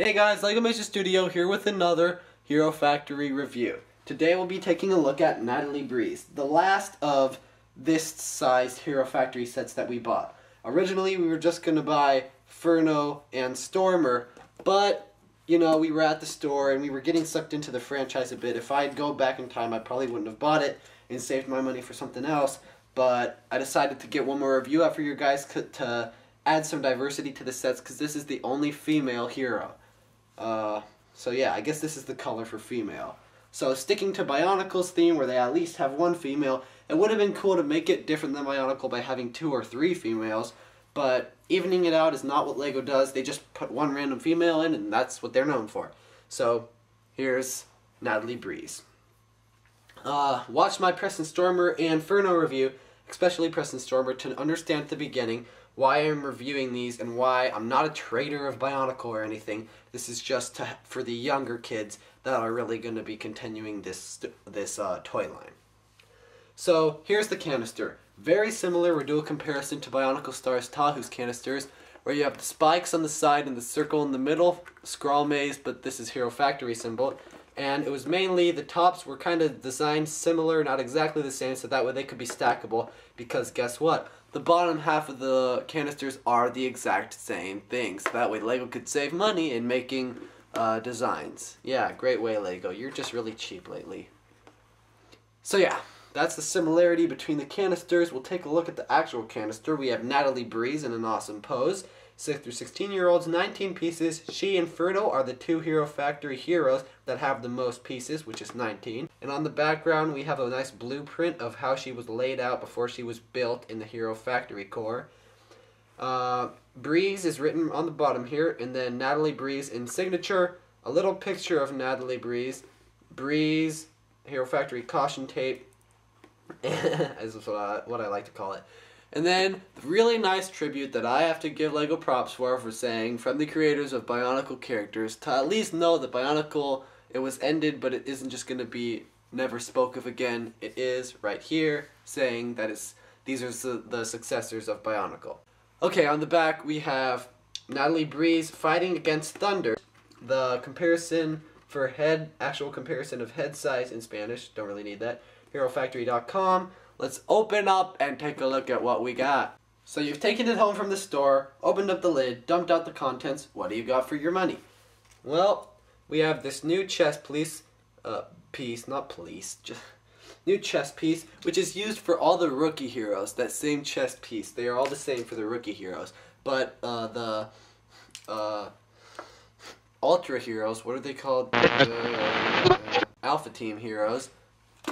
Hey guys, LegomationStudio here with another Hero Factory review. Today we'll be taking a look at Natalie Breeze, the last of this sized Hero Factory sets that we bought. Originally we were just going to buy Furno and Stormer, but you know, we were at the store and we were getting sucked into the franchise a bit. If I'd go back in time, I probably wouldn't have bought it and saved my money for something else, but I decided to get one more review out for you guys to add some diversity to the sets because this is the only female hero. So yeah, I guess this is the color for female. So sticking to Bionicle's theme where they at least have one female, it would have been cool to make it different than Bionicle by having 2 or 3 females, but evening it out is not what LEGO does. They just put one random female in and that's what they're known for. So here's Natalie Breeze. Watch my Preston Stormer and Furno review, especially Preston Stormer, to understand at the beginning why I'm reviewing these and why I'm not a trader of Bionicle or anything. This is just for the younger kids that are really going to be continuing this toy line. So here's the canister. Very similar, we'll do a comparison to Bionicle Stars Tahu's canisters, where you have the spikes on the side and the circle in the middle, scroll maze, but this is Hero Factory symbol. And it was mainly, the tops were kind of designed similar, not exactly the same, so that way they could be stackable, because guess what? The bottom half of the canisters are the exact same thing, so that way LEGO could save money in making designs. Yeah, great way, LEGO. You're just really cheap lately. So yeah, that's the similarity between the canisters. We'll take a look at the actual canister. We have Natalie Breeze in an awesome pose. 6 through 16-year-olds, 19 pieces. She and Furno are the 2 Hero Factory heroes that have the most pieces, which is 19. And on the background, we have a nice blueprint of how she was laid out before she was built in the Hero Factory core. Breeze is written on the bottom here, and then Natalie Breeze in signature. A little picture of Natalie Breeze. Breeze, Hero Factory caution tape, is what I like to call it. And then, the really nice tribute that I have to give LEGO props for saying, from the creators of Bionicle characters, to at least know that Bionicle, it was ended, but it isn't just going to be never spoke of again. It is, right here, saying that these are the successors of Bionicle. Okay, on the back we have Natalie Breeze fighting against Thunder. The comparison for head, actual comparison of head size in Spanish, don't really need that, HeroFactory.com. Let's open up and take a look at what we got. So you've taken it home from the store, opened up the lid, dumped out the contents. What do you got for your money? Well, we have this new chest piece, new chest piece, which is used for all the rookie heroes, that same chest piece. They are all the same for the rookie heroes. But the Ultra heroes, what are they called? Alpha Team heroes.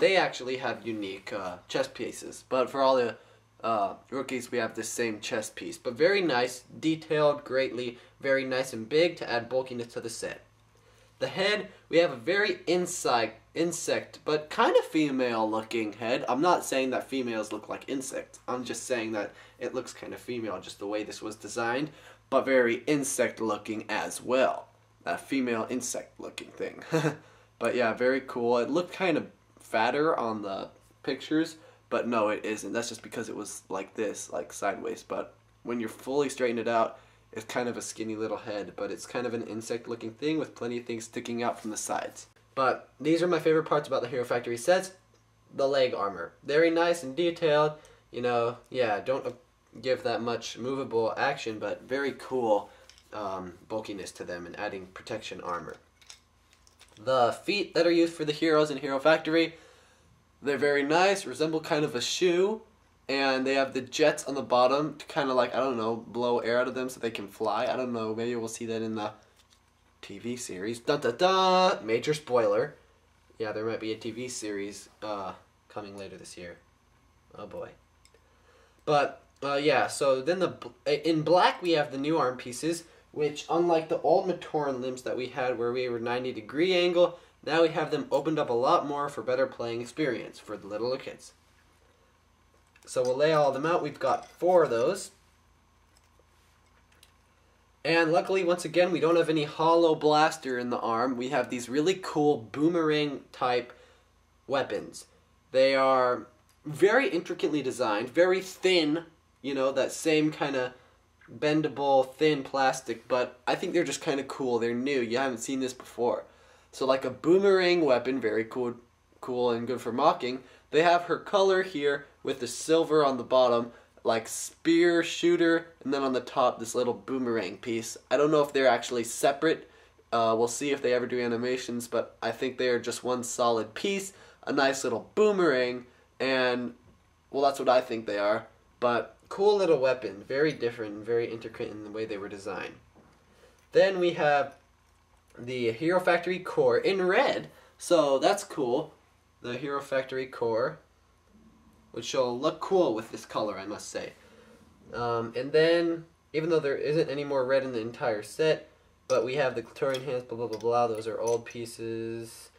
They actually have unique chest pieces, but for all the rookies we have this same chest piece. But very nice, detailed greatly, very nice and big to add bulkiness to the set. The head, we have a very insect, but kind of female looking head. I'm not saying that females look like insects, I'm just saying that it looks kind of female just the way this was designed, but very insect looking as well. That female insect looking thing. But yeah, very cool. It looked kind of fatter on the pictures, but no, it isn't. That's just because it was like this, like sideways, but when you're fully straightened it out, it's kind of a skinny little head, but it's kind of an insect looking thing with plenty of things sticking out from the sides. But these are my favorite parts about the Hero Factory sets. The leg armor, very nice and detailed, you know. Yeah, don't give that much movable action, but very cool bulkiness to them and adding protection armor. The feet that are used for the heroes in Hero Factory, they're very nice, resemble kind of a shoe, and they have the jets on the bottom to kind of like, I don't know, blow air out of them so they can fly. I don't know, maybe we'll see that in the TV series. Dun dun dun! Major spoiler. Yeah, there might be a TV series coming later this year. Oh boy. But, yeah, so then in black we have the new arm pieces, which, unlike the old Matoran limbs that we had where we were 90-degree angle, now we have them opened up a lot more for better playing experience for the littler kids. So we'll lay all of them out. We've got 4 of those. And luckily, once again, we don't have any hollow blaster in the arm. We have these really cool boomerang type weapons. They are very intricately designed, very thin, you know, that same kind of bendable, thin plastic, but I think they're just kind of cool. They're new. You haven't seen this before. So like a boomerang weapon, very cool and good for mocking. They have her color here with the silver on the bottom, like spear, shooter, and then on the top this little boomerang piece. I don't know if they're actually separate. We'll see if they ever do animations, but I think they are just one solid piece, a nice little boomerang, and well, that's what I think they are. But cool little weapon, very different, very intricate in the way they were designed. Then we have the Hero Factory core in red, so that's cool. The Hero Factory core, which will look cool with this color, I must say. And then, even though there isn't any more red in the entire set, but we have the Clitorian hands, blah blah blah blah, those are old pieces.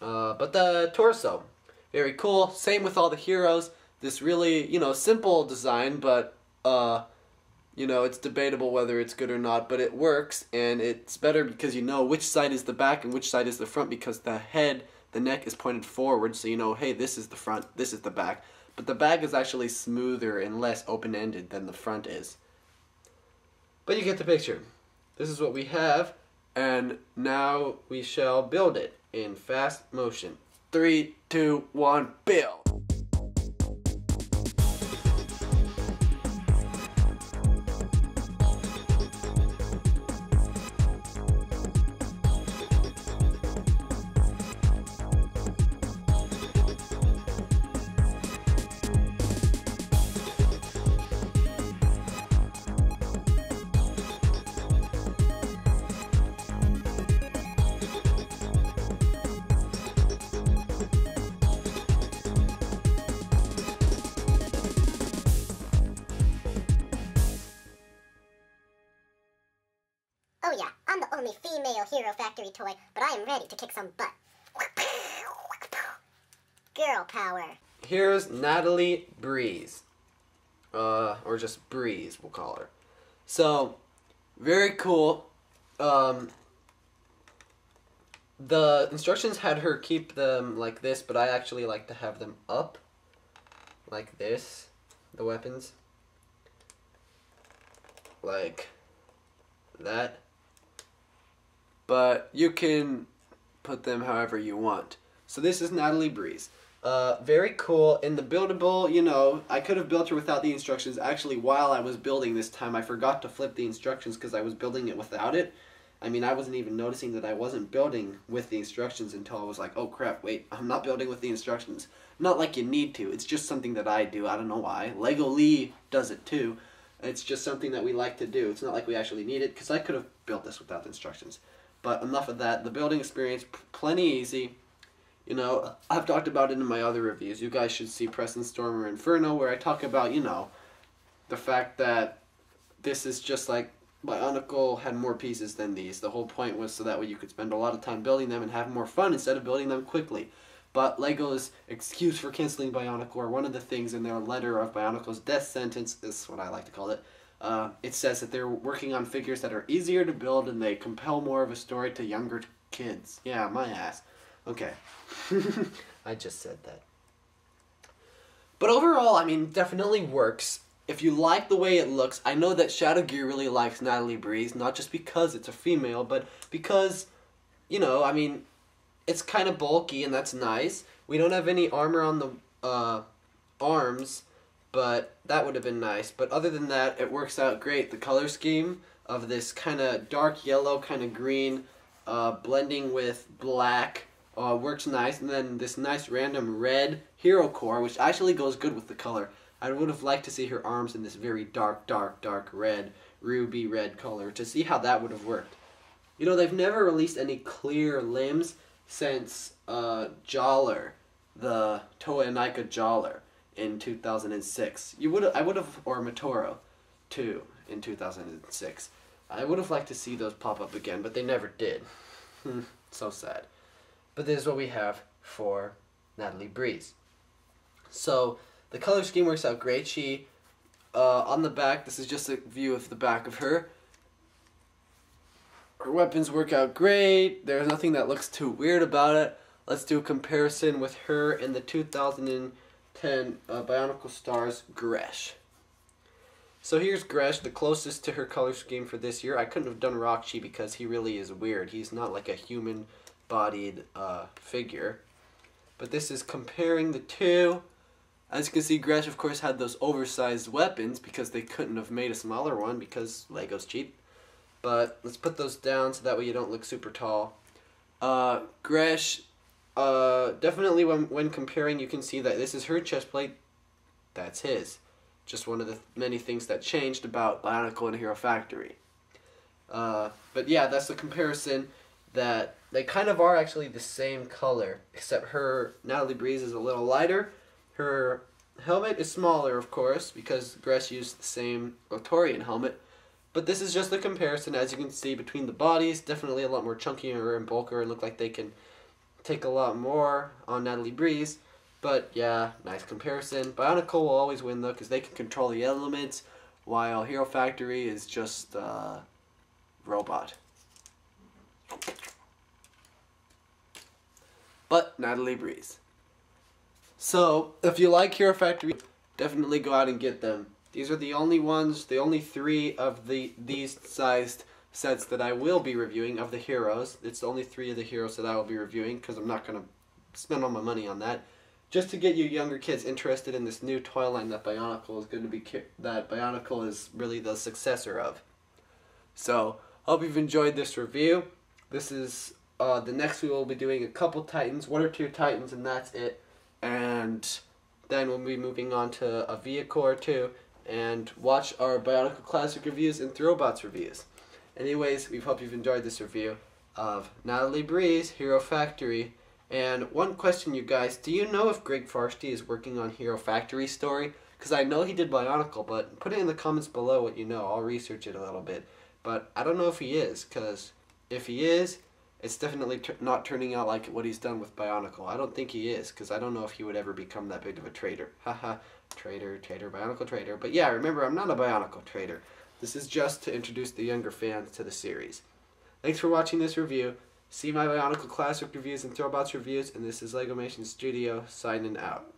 But the torso, very cool. Same with all the heroes. This really, simple design, but, it's debatable whether it's good or not, but it works, and it's better because you know which side is the back and which side is the front, because the neck is pointed forward, so you know, hey, this is the front, this is the back. But the back is actually smoother and less open-ended than the front is. But you get the picture. This is what we have, and now we shall build it in fast motion. 3, 2, 1, build! Oh yeah, I'm the only female Hero Factory toy, but I am ready to kick some butt. Girl power. Here's Natalie Breeze. Or just Breeze, we'll call her. So, very cool. The instructions had her keep them like this, but I actually like to have them up. Like this. The weapons. Like that. But you can put them however you want. So this is Natalie Breeze. Very cool. In the buildable, I could have built her without the instructions. Actually, while I was building this time, I forgot to flip the instructions because I was building it without it. I mean, I wasn't even noticing that I wasn't building with the instructions until I was like, oh crap, wait, I'm not building with the instructions. Not like you need to. It's just something that I do. I don't know why. Lego Lee does it too. It's just something that we like to do. It's not like we actually need it, because I could have built this without the instructions. But enough of that. The building experience, plenty easy. I've talked about it in my other reviews. You guys should see Preston Storm or Inferno, where I talk about, the fact that this is just like Bionicle had more pieces than these. The whole point was so that way you could spend a lot of time building them and have more fun instead of building them quickly. But Lego's excuse for canceling Bionicle, or one of the things in their letter of Bionicle's death sentence, is what I like to call it. It says that they're working on figures that are easier to build and they compel more of a story to younger kids. Yeah, my ass. Okay. I just said that. But overall, I mean, definitely works. If you like the way it looks, I know that Shadow Gear really likes Natalie Breeze, not just because it's a female, but because, I mean, it's kind of bulky and that's nice. We don't have any armor on the arms, but that would have been nice. But other than that, it works out great. The color scheme of this kind of dark yellow, kind of green, blending with black, works nice. And then this nice random red hero core, which actually goes good with the color. I would have liked to see her arms in this very dark, dark, dark red, ruby red color, to see how that would have worked. They've never released any clear limbs since Jawler, the Toei Naika Jawler, in 2006. I would have, or Matoro, too, in 2006. I would have liked to see those pop up again, but they never did. So sad. But this is what we have for Natalie Breeze. So, the color scheme works out great. She, on the back, this is just a view of the back of her. Her weapons work out great. There's nothing that looks too weird about it. Let's do a comparison with her in the 2010 Bionicle Stars Gresh. So here's Gresh, the closest to her color scheme for this year. I couldn't have done Rockchi because he really is weird. He's not like a human-bodied figure. But this is comparing the two. As you can see, Gresh, of course, had those oversized weapons because they couldn't have made a smaller one because Lego's cheap. But let's put those down so that way you don't look super tall. Gresh, definitely when comparing, you can see that this is her chest plate. That's his. Just one of the many things that changed about Bionicle and Hero Factory. But yeah, that's the comparison, that they kind of are actually the same color, except Natalie Breeze is a little lighter. Her helmet is smaller, of course, because Gresh used the same Lotorian helmet. But this is just a comparison, as you can see, between the bodies. Definitely a lot more chunkier and bulkier, and look like they can take a lot more on Natalie Breeze. But yeah, nice comparison. Bionicle will always win though, because they can control the elements, while Hero Factory is just robot. But Natalie Breeze. So if you like Hero Factory, definitely go out and get them. These are the only ones, the only 3 of these sized sets that I will be reviewing of the heroes. It's the only 3 of the heroes that I will be reviewing, because I'm not going to spend all my money on that. Just to get you younger kids interested in this new toy line that Bionicle is going to be, that Bionicle is really the successor of. So, hope you've enjoyed this review. This is, the next we will be doing a couple Titans, 1 or 2 Titans, and that's it. And then we'll be moving on to a vehicle or 2, and watch our Bionicle Classic reviews and Throwbots reviews. Anyways, we hope you've enjoyed this review of Natalie Breeze, Hero Factory. And one question, you guys, do you know if Greg Farsty is working on Hero Factory's story? Because I know he did Bionicle, but put it in the comments below what you know. I'll research it a little bit. But I don't know if he is, because if he is, it's definitely not turning out like what he's done with Bionicle. I don't think he is, because I don't know if he would ever become that big of a traitor. Haha, traitor, Bionicle traitor. But yeah, remember, I'm not a Bionicle traitor. This is just to introduce the younger fans to the series. Thanks for watching this review. See my Bionicle Classic reviews and Throwbots reviews, and this is LegomationStudio signing out.